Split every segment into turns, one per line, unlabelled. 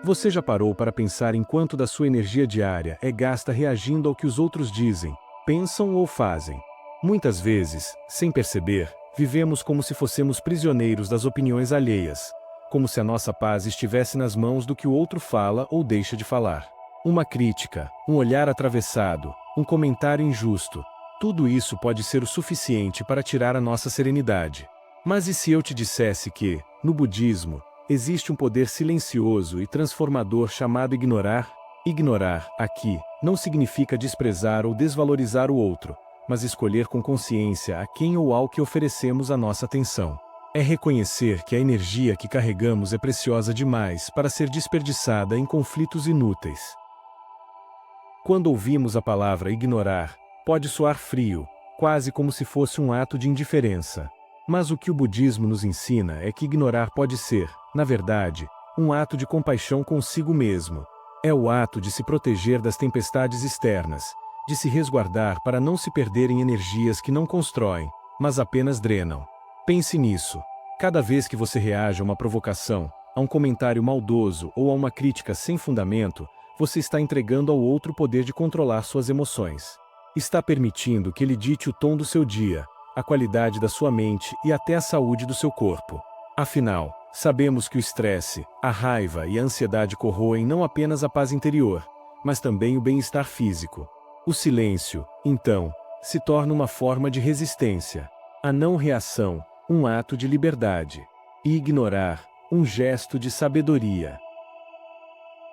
Você já parou para pensar em quanto da sua energia diária é gasta reagindo ao que os outros dizem, pensam ou fazem? Muitas vezes, sem perceber, vivemos como se fôssemos prisioneiros das opiniões alheias, como se a nossa paz estivesse nas mãos do que o outro fala ou deixa de falar. Uma crítica, um olhar atravessado, um comentário injusto, tudo isso pode ser o suficiente para tirar a nossa serenidade. Mas e se eu te dissesse que, no budismo, existe um poder silencioso e transformador chamado ignorar? Ignorar, aqui, não significa desprezar ou desvalorizar o outro, mas escolher com consciência a quem ou ao que oferecemos a nossa atenção. É reconhecer que a energia que carregamos é preciosa demais para ser desperdiçada em conflitos inúteis. Quando ouvimos a palavra ignorar, pode soar frio, quase como se fosse um ato de indiferença. Mas o que o budismo nos ensina é que ignorar pode ser, na verdade, um ato de compaixão consigo mesmo. É o ato de se proteger das tempestades externas, de se resguardar para não se perder em energias que não constroem, mas apenas drenam. Pense nisso. Cada vez que você reage a uma provocação, a um comentário maldoso ou a uma crítica sem fundamento, você está entregando ao outro o poder de controlar suas emoções. Está permitindo que ele dite o tom do seu dia, a qualidade da sua mente e até a saúde do seu corpo. Afinal, sabemos que o estresse, a raiva e a ansiedade corroem não apenas a paz interior, mas também o bem-estar físico. O silêncio, então, se torna uma forma de resistência. A não reação, um ato de liberdade. E ignorar, um gesto de sabedoria.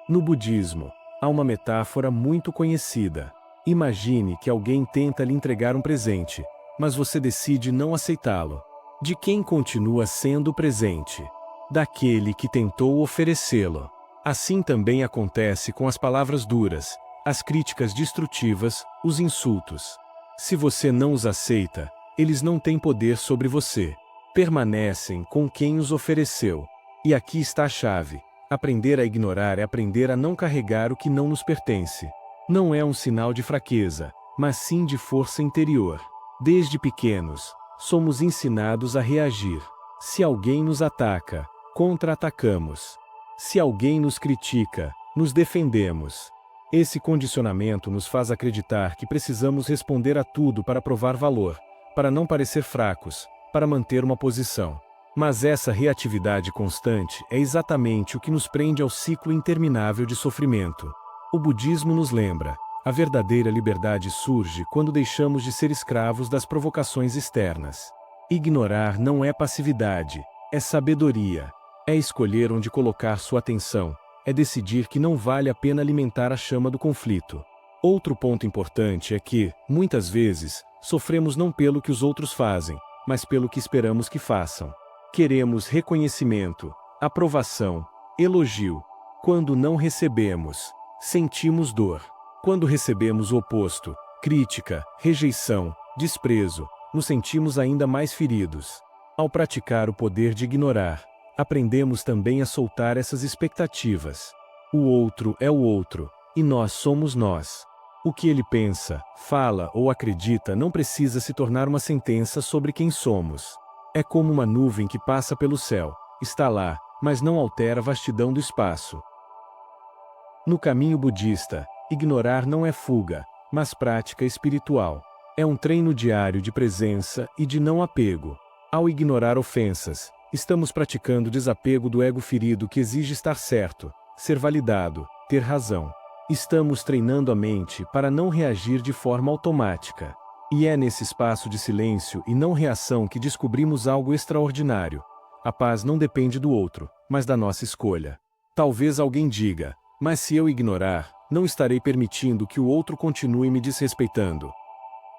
No budismo, há uma metáfora muito conhecida. Imagine que alguém tenta lhe entregar um presente, mas você decide não aceitá-lo. De quem continua sendo o presente? Daquele que tentou oferecê-lo. Assim também acontece com as palavras duras, as críticas destrutivas, os insultos. Se você não os aceita, eles não têm poder sobre você. Permanecem com quem os ofereceu. E aqui está a chave. Aprender a ignorar é aprender a não carregar o que não nos pertence. Não é um sinal de fraqueza, mas sim de força interior. Desde pequenos, somos ensinados a reagir. Se alguém nos ataca, contra-atacamos. Se alguém nos critica, nos defendemos. Esse condicionamento nos faz acreditar que precisamos responder a tudo para provar valor, para não parecer fracos, para manter uma posição. Mas essa reatividade constante é exatamente o que nos prende ao ciclo interminável de sofrimento. O budismo nos lembra: a verdadeira liberdade surge quando deixamos de ser escravos das provocações externas. Ignorar não é passividade, é sabedoria. É escolher onde colocar sua atenção, é decidir que não vale a pena alimentar a chama do conflito. Outro ponto importante é que, muitas vezes, sofremos não pelo que os outros fazem, mas pelo que esperamos que façam. Queremos reconhecimento, aprovação, elogio. Quando não recebemos, sentimos dor. Quando recebemos o oposto, crítica, rejeição, desprezo, nos sentimos ainda mais feridos. Ao praticar o poder de ignorar, aprendemos também a soltar essas expectativas. O outro é o outro, e nós somos nós. O que ele pensa, fala ou acredita não precisa se tornar uma sentença sobre quem somos. É como uma nuvem que passa pelo céu, está lá, mas não altera a vastidão do espaço. No caminho budista, ignorar não é fuga, mas prática espiritual. É um treino diário de presença e de não apego. Ao ignorar ofensas, estamos praticando o desapego do ego ferido que exige estar certo, ser validado, ter razão. Estamos treinando a mente para não reagir de forma automática. E é nesse espaço de silêncio e não reação que descobrimos algo extraordinário. A paz não depende do outro, mas da nossa escolha. Talvez alguém diga: mas se eu ignorar, não estarei permitindo que o outro continue me desrespeitando.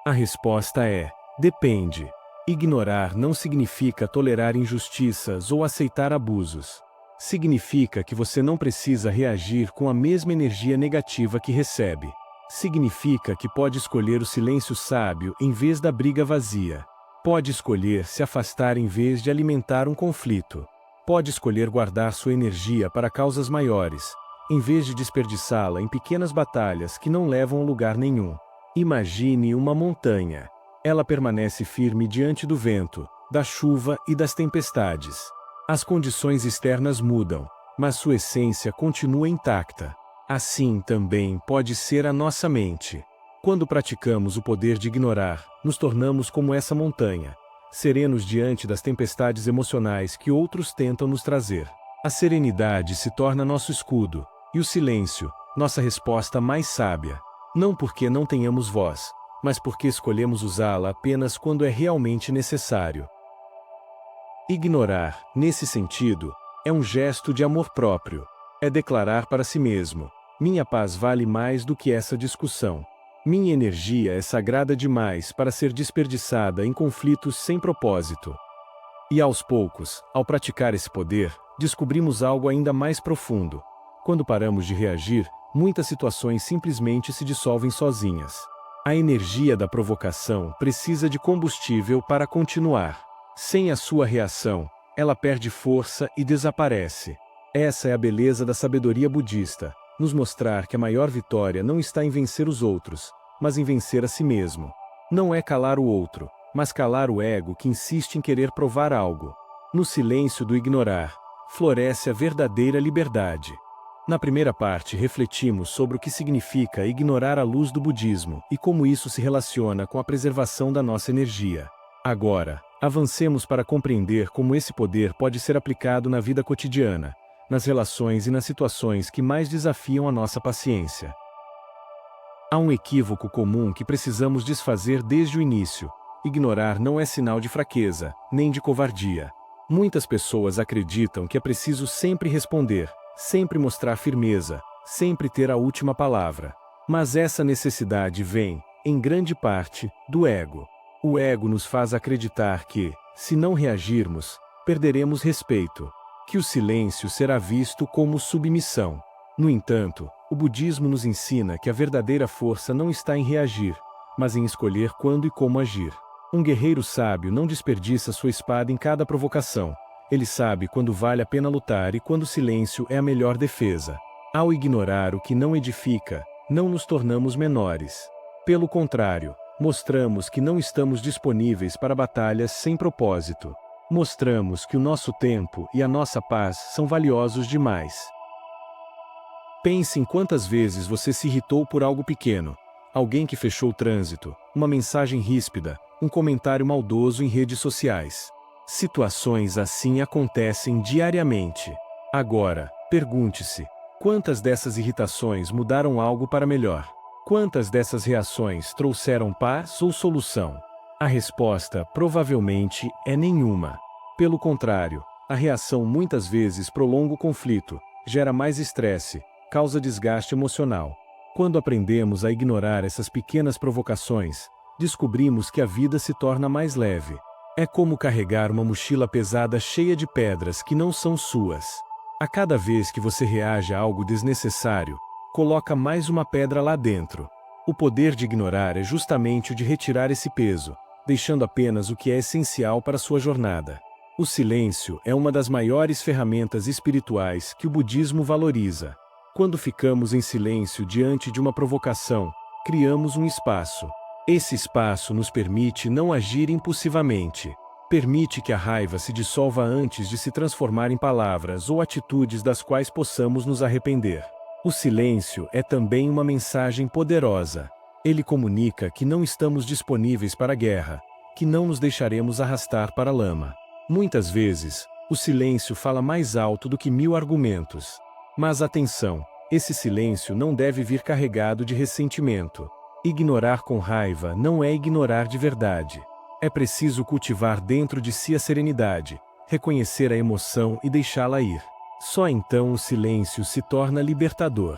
A resposta é: depende. Ignorar não significa tolerar injustiças ou aceitar abusos. Significa que você não precisa reagir com a mesma energia negativa que recebe. Significa que pode escolher o silêncio sábio em vez da briga vazia. Pode escolher se afastar em vez de alimentar um conflito. Pode escolher guardar sua energia para causas maiores, em vez de desperdiçá-la em pequenas batalhas que não levam a lugar nenhum. Imagine uma montanha. Ela permanece firme diante do vento, da chuva e das tempestades. As condições externas mudam, mas sua essência continua intacta. Assim também pode ser a nossa mente. Quando praticamos o poder de ignorar, nos tornamos como essa montanha, serenos diante das tempestades emocionais que outros tentam nos trazer. A serenidade se torna nosso escudo, e o silêncio, nossa resposta mais sábia. Não porque não tenhamos voz, mas porque escolhemos usá-la apenas quando é realmente necessário. Ignorar, nesse sentido, é um gesto de amor próprio. É declarar para si mesmo: minha paz vale mais do que essa discussão. Minha energia é sagrada demais para ser desperdiçada em conflitos sem propósito. E aos poucos, ao praticar esse poder, descobrimos algo ainda mais profundo. Quando paramos de reagir, muitas situações simplesmente se dissolvem sozinhas. A energia da provocação precisa de combustível para continuar. Sem a sua reação, ela perde força e desaparece. Essa é a beleza da sabedoria budista, nos mostrar que a maior vitória não está em vencer os outros, mas em vencer a si mesmo. Não é calar o outro, mas calar o ego que insiste em querer provar algo. No silêncio do ignorar, floresce a verdadeira liberdade. Na primeira parte, refletimos sobre o que significa ignorar a luz do budismo e como isso se relaciona com a preservação da nossa energia. Agora, avancemos para compreender como esse poder pode ser aplicado na vida cotidiana, nas relações e nas situações que mais desafiam a nossa paciência. Há um equívoco comum que precisamos desfazer desde o início. Ignorar não é sinal de fraqueza, nem de covardia. Muitas pessoas acreditam que é preciso sempre responder, sempre mostrar firmeza, sempre ter a última palavra. Mas essa necessidade vem, em grande parte, do ego. O ego nos faz acreditar que, se não reagirmos, perderemos respeito, que o silêncio será visto como submissão. No entanto, o budismo nos ensina que a verdadeira força não está em reagir, mas em escolher quando e como agir. Um guerreiro sábio não desperdiça sua espada em cada provocação. Ele sabe quando vale a pena lutar e quando o silêncio é a melhor defesa. Ao ignorar o que não edifica, não nos tornamos menores. Pelo contrário, mostramos que não estamos disponíveis para batalhas sem propósito. Mostramos que o nosso tempo e a nossa paz são valiosos demais. Pense em quantas vezes você se irritou por algo pequeno. Alguém que fechou o trânsito, uma mensagem ríspida, um comentário maldoso em redes sociais. Situações assim acontecem diariamente. Agora, pergunte-se: quantas dessas irritações mudaram algo para melhor? Quantas dessas reações trouxeram paz ou solução? A resposta provavelmente é nenhuma. Pelo contrário, a reação muitas vezes prolonga o conflito, gera mais estresse, causa desgaste emocional. Quando aprendemos a ignorar essas pequenas provocações, descobrimos que a vida se torna mais leve. É como carregar uma mochila pesada cheia de pedras que não são suas. A cada vez que você reage a algo desnecessário, coloca mais uma pedra lá dentro. O poder de ignorar é justamente o de retirar esse peso, deixando apenas o que é essencial para sua jornada. O silêncio é uma das maiores ferramentas espirituais que o budismo valoriza. Quando ficamos em silêncio diante de uma provocação, criamos um espaço. Esse espaço nos permite não agir impulsivamente. Permite que a raiva se dissolva antes de se transformar em palavras ou atitudes das quais possamos nos arrepender. O silêncio é também uma mensagem poderosa. Ele comunica que não estamos disponíveis para a guerra, que não nos deixaremos arrastar para a lama. Muitas vezes, o silêncio fala mais alto do que 1000 argumentos. Mas atenção, esse silêncio não deve vir carregado de ressentimento. Ignorar com raiva não é ignorar de verdade. É preciso cultivar dentro de si a serenidade, reconhecer a emoção e deixá-la ir. Só então o silêncio se torna libertador.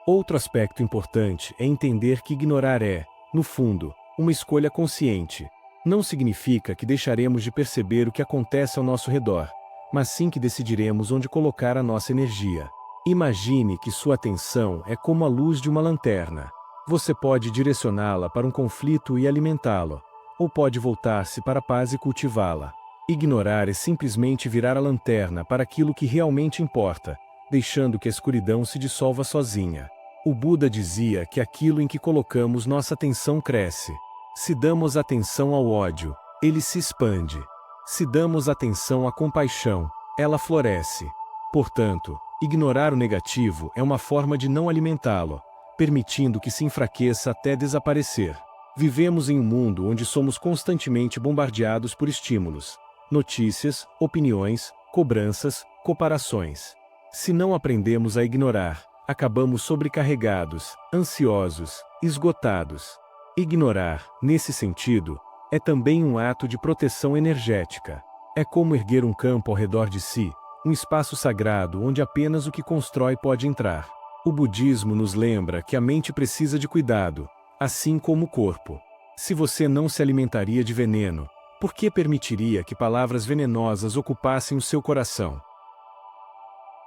Outro aspecto importante é entender que ignorar é, no fundo, uma escolha consciente. Não significa que deixaremos de perceber o que acontece ao nosso redor, mas sim que decidiremos onde colocar a nossa energia. Imagine que sua atenção é como a luz de uma lanterna. Você pode direcioná-la para um conflito e alimentá-lo, ou pode voltar-se para a paz e cultivá-la. Ignorar é simplesmente virar a lanterna para aquilo que realmente importa, deixando que a escuridão se dissolva sozinha. O Buda dizia que aquilo em que colocamos nossa atenção cresce. Se damos atenção ao ódio, ele se expande. Se damos atenção à compaixão, ela floresce. Portanto, ignorar o negativo é uma forma de não alimentá-lo, permitindo que se enfraqueça até desaparecer. Vivemos em um mundo onde somos constantemente bombardeados por estímulos, notícias, opiniões, cobranças, comparações. Se não aprendemos a ignorar, acabamos sobrecarregados, ansiosos, esgotados. Ignorar, nesse sentido, é também um ato de proteção energética. É como erguer um campo ao redor de si, um espaço sagrado onde apenas o que constrói pode entrar. O budismo nos lembra que a mente precisa de cuidado, assim como o corpo. Se você não se alimentaria de veneno, por que permitiria que palavras venenosas ocupassem o seu coração?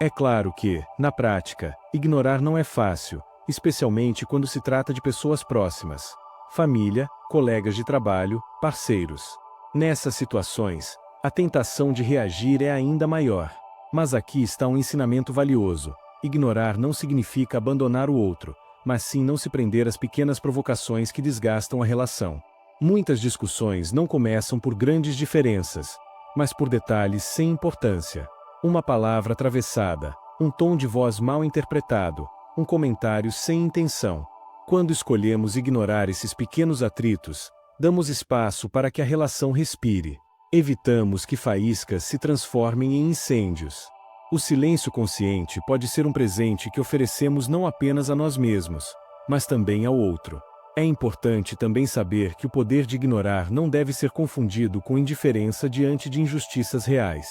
É claro que, na prática, ignorar não é fácil, especialmente quando se trata de pessoas próximas. Família, colegas de trabalho, parceiros. Nessas situações, a tentação de reagir é ainda maior. Mas aqui está um ensinamento valioso. Ignorar não significa abandonar o outro, mas sim não se prender às pequenas provocações que desgastam a relação. Muitas discussões não começam por grandes diferenças, mas por detalhes sem importância. Uma palavra atravessada, um tom de voz mal interpretado, um comentário sem intenção. Quando escolhemos ignorar esses pequenos atritos, damos espaço para que a relação respire. Evitamos que faíscas se transformem em incêndios. O silêncio consciente pode ser um presente que oferecemos não apenas a nós mesmos, mas também ao outro. É importante também saber que o poder de ignorar não deve ser confundido com indiferença diante de injustiças reais.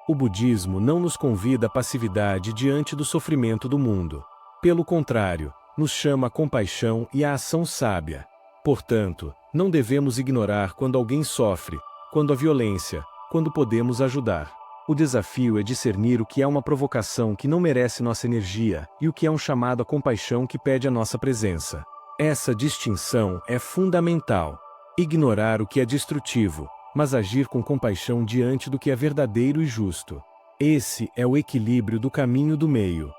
O budismo não nos convida à passividade diante do sofrimento do mundo. Pelo contrário, nos chama à compaixão e à ação sábia. Portanto, não devemos ignorar quando alguém sofre, quando há violência, quando podemos ajudar. O desafio é discernir o que é uma provocação que não merece nossa energia e o que é um chamado à compaixão que pede a nossa presença. Essa distinção é fundamental. Ignorar o que é destrutivo, mas agir com compaixão diante do que é verdadeiro e justo. Esse é o equilíbrio do caminho do meio.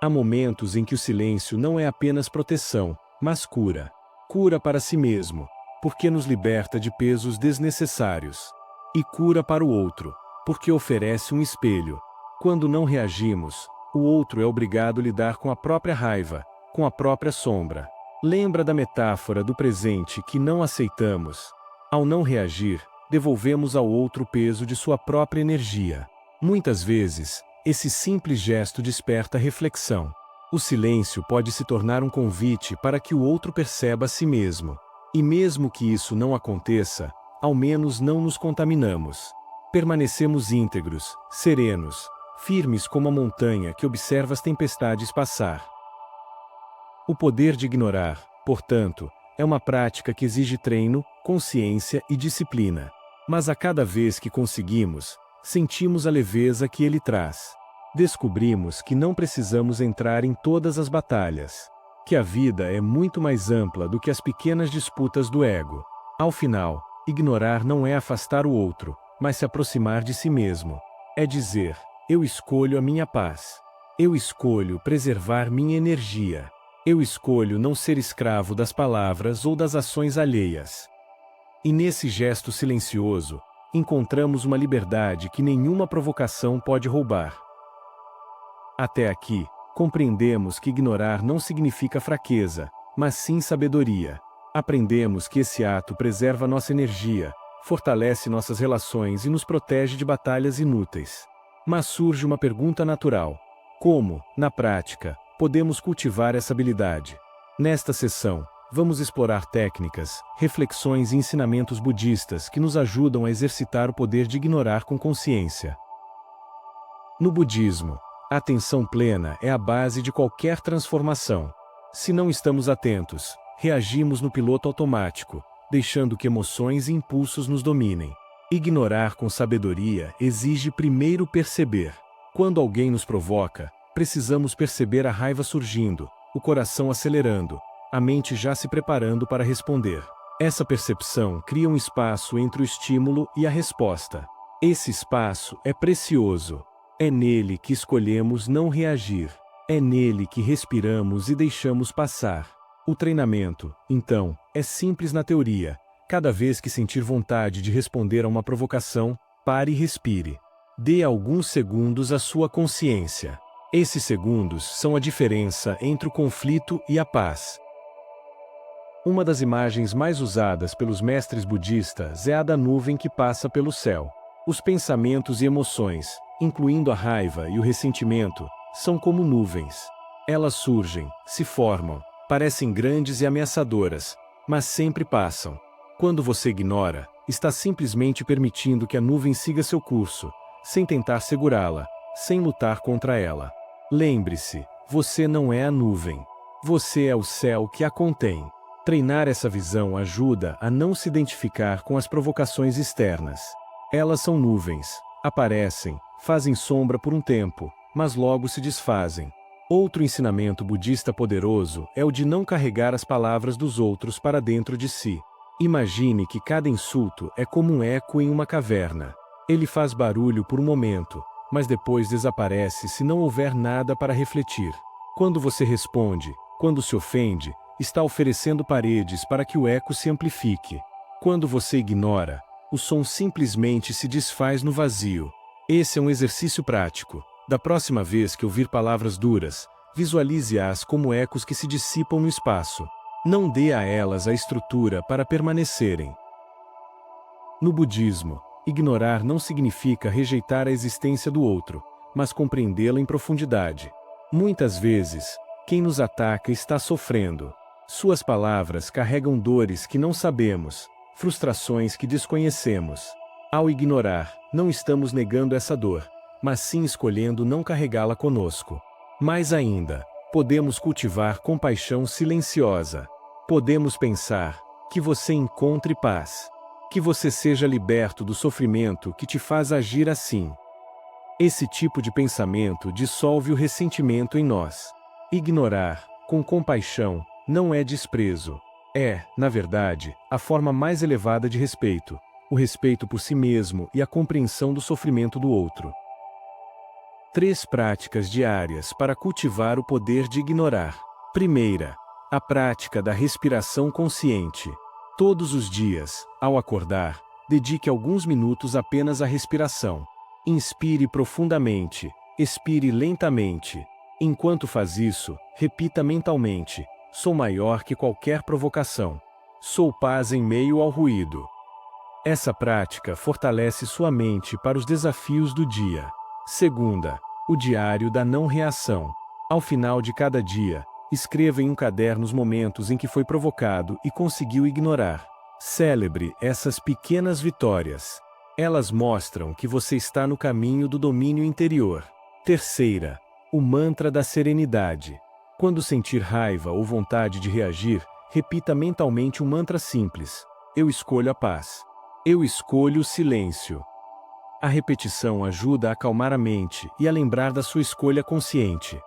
Há momentos em que o silêncio não é apenas proteção, mas cura. Cura para si mesmo, porque nos liberta de pesos desnecessários. E cura para o outro, porque oferece um espelho. Quando não reagimos, o outro é obrigado a lidar com a própria raiva, com a própria sombra. Lembra da metáfora do presente que não aceitamos? Ao não reagir, devolvemos ao outro o peso de sua própria energia. Muitas vezes, esse simples gesto desperta reflexão. O silêncio pode se tornar um convite para que o outro perceba a si mesmo. E mesmo que isso não aconteça, ao menos não nos contaminamos. Permanecemos íntegros, serenos, firmes como a montanha que observa as tempestades passar. O poder de ignorar, portanto, é uma prática que exige treino, consciência e disciplina. Mas a cada vez que conseguimos, sentimos a leveza que ele traz. Descobrimos que não precisamos entrar em todas as batalhas. Que a vida é muito mais ampla do que as pequenas disputas do ego. Ao final, ignorar não é afastar o outro, mas se aproximar de si mesmo. É dizer, eu escolho a minha paz. Eu escolho preservar minha energia. Eu escolho não ser escravo das palavras ou das ações alheias. E nesse gesto silencioso, encontramos uma liberdade que nenhuma provocação pode roubar. Até aqui, compreendemos que ignorar não significa fraqueza, mas sim sabedoria. Aprendemos que esse ato preserva nossa energia, fortalece nossas relações e nos protege de batalhas inúteis. Mas surge uma pergunta natural: como, na prática, podemos cultivar essa habilidade? Nesta sessão, vamos explorar técnicas, reflexões e ensinamentos budistas que nos ajudam a exercitar o poder de ignorar com consciência. No budismo, a atenção plena é a base de qualquer transformação. Se não estamos atentos, reagimos no piloto automático, deixando que emoções e impulsos nos dominem. Ignorar com sabedoria exige primeiro perceber. Quando alguém nos provoca, precisamos perceber a raiva surgindo, o coração acelerando, a mente já se preparando para responder. Essa percepção cria um espaço entre o estímulo e a resposta. Esse espaço é precioso. É nele que escolhemos não reagir. É nele que respiramos e deixamos passar. O treinamento, então, é simples na teoria. Cada vez que sentir vontade de responder a uma provocação, pare e respire. Dê alguns segundos à sua consciência. Esses segundos são a diferença entre o conflito e a paz. Uma das imagens mais usadas pelos mestres budistas é a da nuvem que passa pelo céu. Os pensamentos e emoções, incluindo a raiva e o ressentimento, são como nuvens. Elas surgem, se formam, parecem grandes e ameaçadoras, mas sempre passam. Quando você ignora, está simplesmente permitindo que a nuvem siga seu curso, sem tentar segurá-la, sem lutar contra ela. Lembre-se, você não é a nuvem. Você é o céu que a contém. Treinar essa visão ajuda a não se identificar com as provocações externas. Elas são nuvens, aparecem, fazem sombra por um tempo, mas logo se desfazem. Outro ensinamento budista poderoso é o de não carregar as palavras dos outros para dentro de si. Imagine que cada insulto é como um eco em uma caverna. Ele faz barulho por um momento, mas depois desaparece se não houver nada para refletir. Quando você responde, quando se ofende, está oferecendo paredes para que o eco se amplifique. Quando você ignora, o som simplesmente se desfaz no vazio. Esse é um exercício prático. Da próxima vez que ouvir palavras duras, visualize-as como ecos que se dissipam no espaço. Não dê a elas a estrutura para permanecerem. No budismo, ignorar não significa rejeitar a existência do outro, mas compreendê-la em profundidade. Muitas vezes, quem nos ataca está sofrendo. Suas palavras carregam dores que não sabemos, frustrações que desconhecemos. Ao ignorar, não estamos negando essa dor, mas sim escolhendo não carregá-la conosco. Mais ainda, podemos cultivar compaixão silenciosa. Podemos pensar: que você encontre paz. Que você seja liberto do sofrimento que te faz agir assim. Esse tipo de pensamento dissolve o ressentimento em nós. Ignorar, com compaixão, não é desprezo. É, na verdade, a forma mais elevada de respeito. O respeito por si mesmo e a compreensão do sofrimento do outro. 3 práticas diárias para cultivar o poder de ignorar. Primeira, a prática da respiração consciente. Todos os dias, ao acordar, dedique alguns minutos apenas à respiração. Inspire profundamente, expire lentamente. Enquanto faz isso, repita mentalmente: sou maior que qualquer provocação. Sou paz em meio ao ruído. Essa prática fortalece sua mente para os desafios do dia. Segunda, o diário da não reação. Ao final de cada dia, escreva em um caderno os momentos em que foi provocado e conseguiu ignorar. Celebre essas pequenas vitórias. Elas mostram que você está no caminho do domínio interior. Terceira, o mantra da serenidade. Quando sentir raiva ou vontade de reagir, repita mentalmente um mantra simples: eu escolho a paz. Eu escolho o silêncio. A repetição ajuda a acalmar a mente e a lembrar da sua escolha consciente.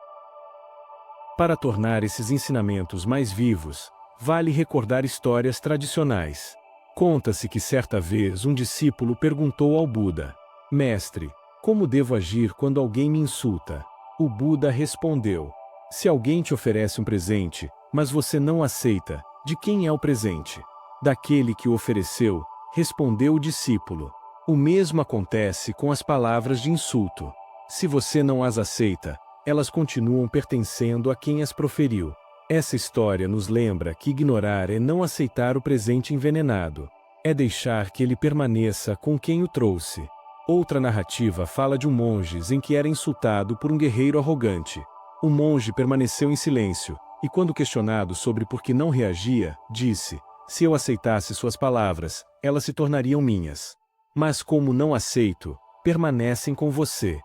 Para tornar esses ensinamentos mais vivos, vale recordar histórias tradicionais. Conta-se que certa vez um discípulo perguntou ao Buda: Mestre, como devo agir quando alguém me insulta? O Buda respondeu: se alguém te oferece um presente, mas você não aceita, de quem é o presente? Daquele que o ofereceu, respondeu o discípulo. O mesmo acontece com as palavras de insulto. Se você não as aceita, elas continuam pertencendo a quem as proferiu. Essa história nos lembra que ignorar é não aceitar o presente envenenado. É deixar que ele permaneça com quem o trouxe. Outra narrativa fala de um monge em que era insultado por um guerreiro arrogante. O monge permaneceu em silêncio, e quando questionado sobre por que não reagia, disse: se eu aceitasse suas palavras, elas se tornariam minhas. Mas como não aceito, permanecem com você.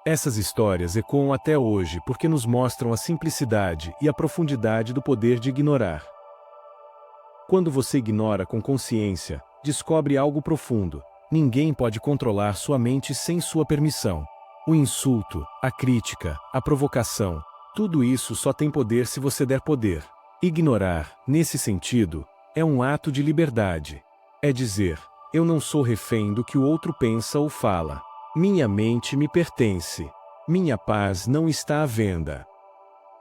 Essas histórias ecoam até hoje porque nos mostram a simplicidade e a profundidade do poder de ignorar. Quando você ignora com consciência, descobre algo profundo. Ninguém pode controlar sua mente sem sua permissão. O insulto, a crítica, a provocação, tudo isso só tem poder se você der poder. Ignorar, nesse sentido, é um ato de liberdade. É dizer: eu não sou refém do que o outro pensa ou fala. Minha mente me pertence. Minha paz não está à venda.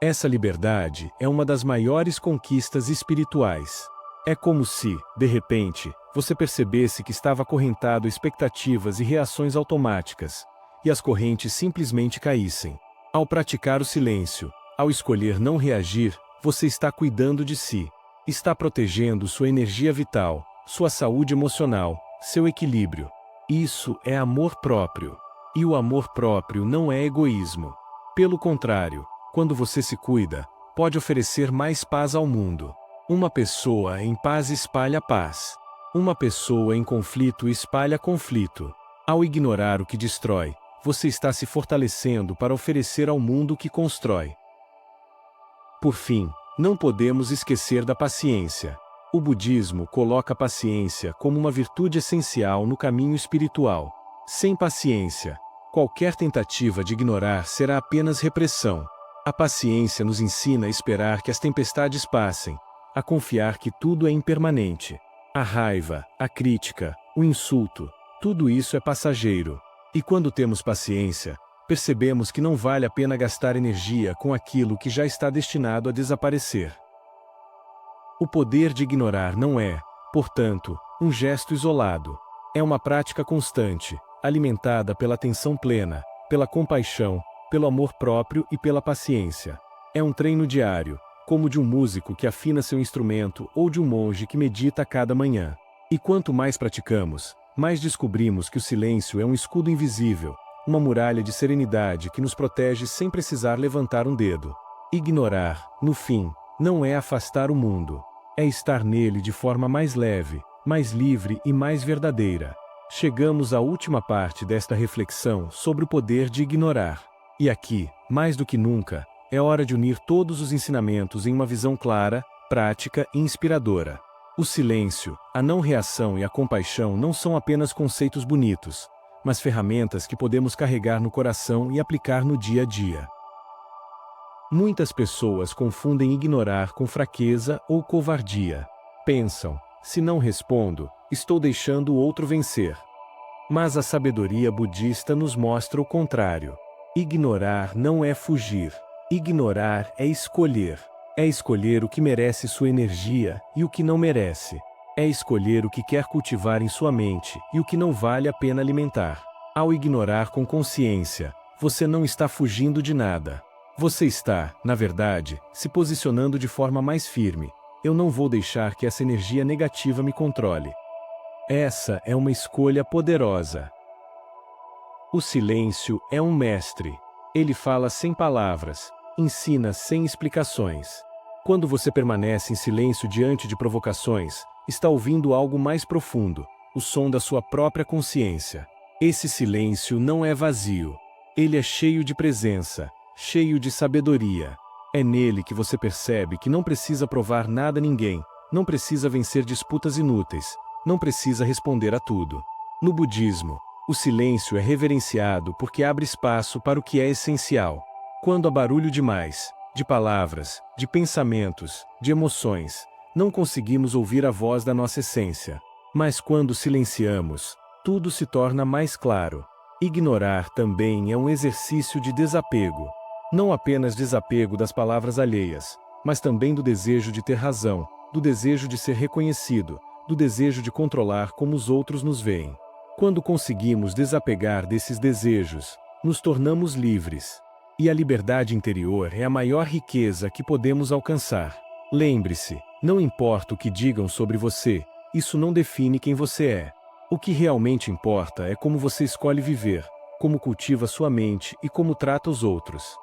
Essa liberdade é uma das maiores conquistas espirituais. É como se, de repente, você percebesse que estava acorrentado a expectativas e reações automáticas, e as correntes simplesmente caíssem. Ao praticar o silêncio, ao escolher não reagir, você está cuidando de si. Está protegendo sua energia vital, sua saúde emocional, seu equilíbrio. Isso é amor próprio. E o amor próprio não é egoísmo. Pelo contrário, quando você se cuida, pode oferecer mais paz ao mundo. Uma pessoa em paz espalha paz. Uma pessoa em conflito espalha conflito. Ao ignorar o que destrói, você está se fortalecendo para oferecer ao mundo o que constrói. Por fim, não podemos esquecer da paciência. O budismo coloca a paciência como uma virtude essencial no caminho espiritual. Sem paciência, qualquer tentativa de ignorar será apenas repressão. A paciência nos ensina a esperar que as tempestades passem, a confiar que tudo é impermanente. A raiva, a crítica, o insulto, tudo isso é passageiro. E quando temos paciência, percebemos que não vale a pena gastar energia com aquilo que já está destinado a desaparecer. O poder de ignorar não é, portanto, um gesto isolado. É uma prática constante, alimentada pela atenção plena, pela compaixão, pelo amor próprio e pela paciência. É um treino diário, como de um músico que afina seu instrumento ou de um monge que medita a cada manhã. E quanto mais praticamos, mais descobrimos que o silêncio é um escudo invisível, uma muralha de serenidade que nos protege sem precisar levantar um dedo. Ignorar, no fim, não é afastar o mundo. É estar nele de forma mais leve, mais livre e mais verdadeira. Chegamos à última parte desta reflexão sobre o poder de ignorar. E aqui, mais do que nunca, é hora de unir todos os ensinamentos em uma visão clara, prática e inspiradora. O silêncio, a não reação e a compaixão não são apenas conceitos bonitos, mas ferramentas que podemos carregar no coração e aplicar no dia a dia. Muitas pessoas confundem ignorar com fraqueza ou covardia. Pensam, se não respondo, estou deixando o outro vencer. Mas a sabedoria budista nos mostra o contrário. Ignorar não é fugir. Ignorar é escolher. É escolher o que merece sua energia e o que não merece. É escolher o que quer cultivar em sua mente e o que não vale a pena alimentar. Ao ignorar com consciência, você não está fugindo de nada. Você está, na verdade, se posicionando de forma mais firme. Eu não vou deixar que essa energia negativa me controle. Essa é uma escolha poderosa. O silêncio é um mestre. Ele fala sem palavras, ensina sem explicações. Quando você permanece em silêncio diante de provocações, está ouvindo algo mais profundo, o som da sua própria consciência. Esse silêncio não é vazio. Ele é cheio de presença, cheio de sabedoria. É nele que você percebe que não precisa provar nada a ninguém, não precisa vencer disputas inúteis, não precisa responder a tudo. No budismo, o silêncio é reverenciado porque abre espaço para o que é essencial. Quando há barulho demais, de palavras, de pensamentos, de emoções, não conseguimos ouvir a voz da nossa essência. Mas quando silenciamos, tudo se torna mais claro. Ignorar também é um exercício de desapego. Não apenas desapego das palavras alheias, mas também do desejo de ter razão, do desejo de ser reconhecido, do desejo de controlar como os outros nos veem. Quando conseguimos desapegar desses desejos, nos tornamos livres. E a liberdade interior é a maior riqueza que podemos alcançar. Lembre-se, não importa o que digam sobre você, isso não define quem você é. O que realmente importa é como você escolhe viver, como cultiva sua mente e como trata os outros.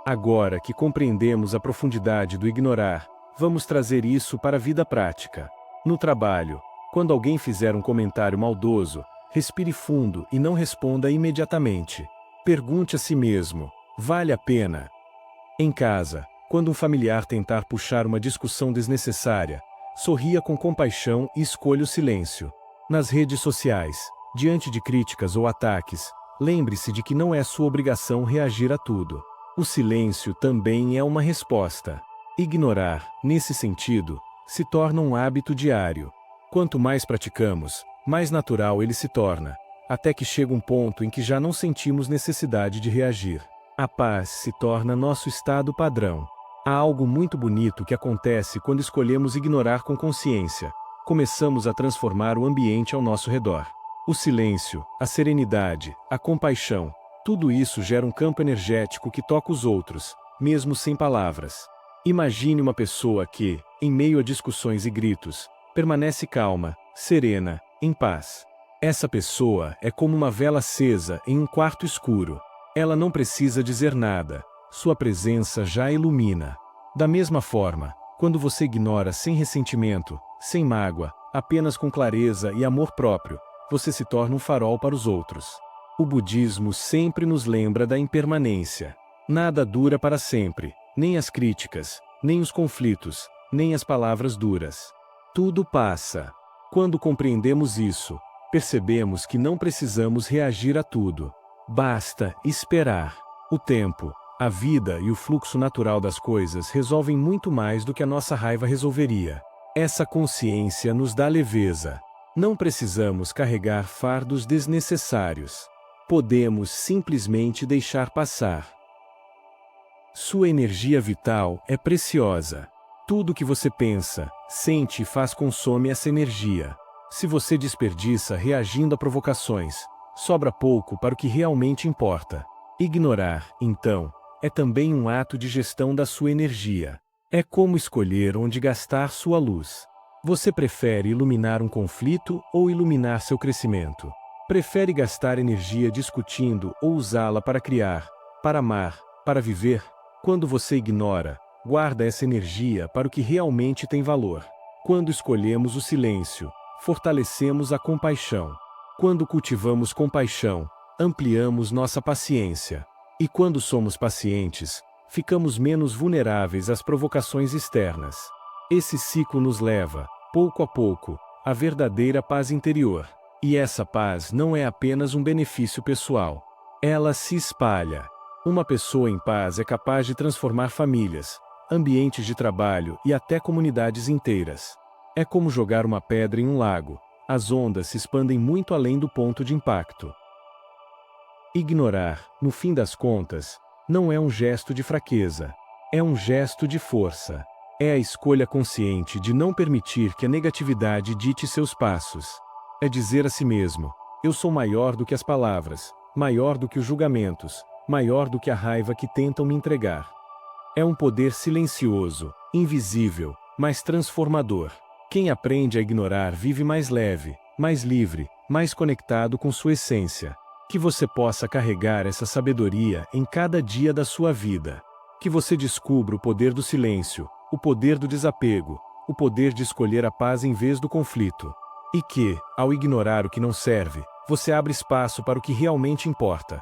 Agora que compreendemos a profundidade do ignorar, vamos trazer isso para a vida prática. No trabalho, quando alguém fizer um comentário maldoso, respire fundo e não responda imediatamente. Pergunte a si mesmo: vale a pena? Em casa, quando um familiar tentar puxar uma discussão desnecessária, sorria com compaixão e escolha o silêncio. Nas redes sociais, diante de críticas ou ataques, lembre-se de que não é sua obrigação reagir a tudo. O silêncio também é uma resposta. Ignorar, nesse sentido, se torna um hábito diário. Quanto mais praticamos, mais natural ele se torna, até que chega um ponto em que já não sentimos necessidade de reagir. A paz se torna nosso estado padrão. Há algo muito bonito que acontece quando escolhemos ignorar com consciência. Começamos a transformar o ambiente ao nosso redor. O silêncio, a serenidade, a compaixão, tudo isso gera um campo energético que toca os outros, mesmo sem palavras. Imagine uma pessoa que, em meio a discussões e gritos, permanece calma, serena, em paz. Essa pessoa é como uma vela acesa em um quarto escuro. Ela não precisa dizer nada, sua presença já ilumina. Da mesma forma, quando você ignora sem ressentimento, sem mágoa, apenas com clareza e amor próprio, você se torna um farol para os outros. O budismo sempre nos lembra da impermanência. Nada dura para sempre, nem as críticas, nem os conflitos, nem as palavras duras. Tudo passa. Quando compreendemos isso, percebemos que não precisamos reagir a tudo. Basta esperar. O tempo, a vida e o fluxo natural das coisas resolvem muito mais do que a nossa raiva resolveria. Essa consciência nos dá leveza. Não precisamos carregar fardos desnecessários. Podemos simplesmente deixar passar. Sua energia vital é preciosa. Tudo que você pensa, sente e faz consome essa energia. Se você desperdiça reagindo a provocações, sobra pouco para o que realmente importa. Ignorar, então, é também um ato de gestão da sua energia. É como escolher onde gastar sua luz. Você prefere iluminar um conflito ou iluminar seu crescimento? Prefere gastar energia discutindo ou usá-la para criar, para amar, para viver? Quando você ignora, guarda essa energia para o que realmente tem valor. Quando escolhemos o silêncio, fortalecemos a compaixão. Quando cultivamos compaixão, ampliamos nossa paciência. E quando somos pacientes, ficamos menos vulneráveis às provocações externas. Esse ciclo nos leva, pouco a pouco, à verdadeira paz interior. E essa paz não é apenas um benefício pessoal. Ela se espalha. Uma pessoa em paz é capaz de transformar famílias, ambientes de trabalho e até comunidades inteiras. É como jogar uma pedra em um lago. As ondas se expandem muito além do ponto de impacto. Ignorar, no fim das contas, não é um gesto de fraqueza. É um gesto de força. É a escolha consciente de não permitir que a negatividade dite seus passos. É dizer a si mesmo: eu sou maior do que as palavras, maior do que os julgamentos, maior do que a raiva que tentam me entregar. É um poder silencioso, invisível, mas transformador. Quem aprende a ignorar vive mais leve, mais livre, mais conectado com sua essência. Que você possa carregar essa sabedoria em cada dia da sua vida. Que você descubra o poder do silêncio, o poder do desapego, o poder de escolher a paz em vez do conflito. E que, ao ignorar o que não serve, você abre espaço para o que realmente importa.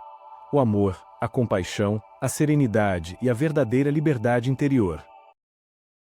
O amor, a compaixão, a serenidade e a verdadeira liberdade interior.